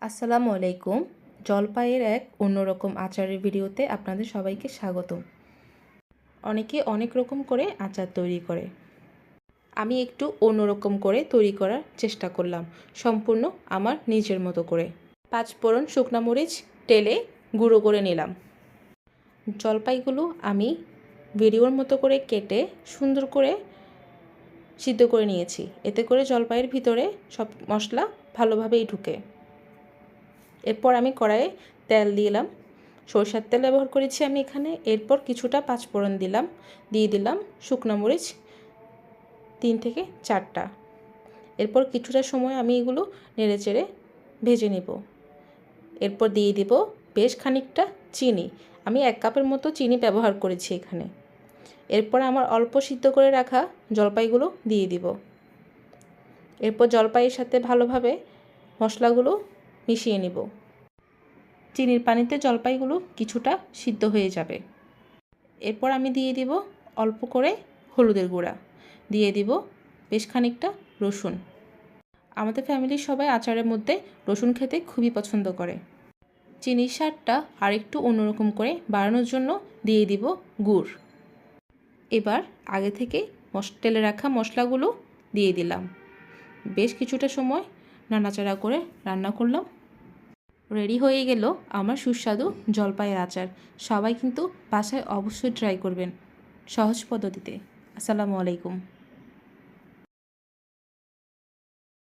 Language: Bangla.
আসসালামু আলাইকুম। জলপাইয়ের এক অন্যরকম আচারের ভিডিওতে আপনাদের সবাইকে স্বাগতম। অনেকে অনেক রকম করে আচার তৈরি করে, আমি একটু অন্যরকম করে তৈরি করার চেষ্টা করলাম, সম্পূর্ণ আমার নিজের মতো করে। 5 ফোড়ন শুকনা মরিচ তেলে গুঁড়ো করে নিলাম। জলপাইগুলো আমি ভিডিওর মতো করে কেটে সুন্দর করে সিদ্ধ করে নিয়েছি, এতে করে জলপাইয়ের ভিতরে সব মশলা ভালোভাবেই ঢুকে। এরপর আমি কড়াইয়ে তেল দিলাম, সরষের তেল ব্যবহার করেছি আমি এখানে। এরপর কিছুটা পাঁচফোড়ন দিলাম, দিয়ে দিলাম শুকনো মরিচ 3 থেকে 4টা। এরপর কিছুটা সময় আমি এগুলো নেড়েচেড়ে ভেজে নেব। এরপর দিয়ে দেব বেশ খানিকটা চিনি, আমি 1 কাপের মতো চিনি ব্যবহার করেছি এখানে। এরপর আমার অল্প সিদ্ধ করে রাখা জলপাইগুলো দিয়ে দিব। এরপর জলপাইয়ের সাথে ভালোভাবে মশলাগুলো মিশিয়ে নেব। চিনির পানিতে জলপাইগুলো কিছুটা সিদ্ধ হয়ে যাবে। এরপর আমি দিয়ে দিব অল্প করে হলুদের গুঁড়া, দিয়ে দিব বেশ খানিকটা রসুন। আমাদের ফ্যামিলির সবাই আচারের মধ্যে রসুন খেতে খুবই পছন্দ করে। চিনির স্বাদটা আর একটু অন্যরকম করে বাড়ানোর জন্য দিয়ে দিব গুড়। এবার আগে থেকে তেলে রাখা মশলাগুলো দিয়ে দিলাম। বেশ কিছুটা সময় নাড়াচাড়া করে রান্না করলাম। রেডি হয়ে গেল আমার সুস্বাদু জলপাইয়ের আচার। সবাই কিন্তু বাসায় অবশ্যই ট্রাই করবেন সহজ পদ্ধতিতে। আসসালামু আলাইকুম।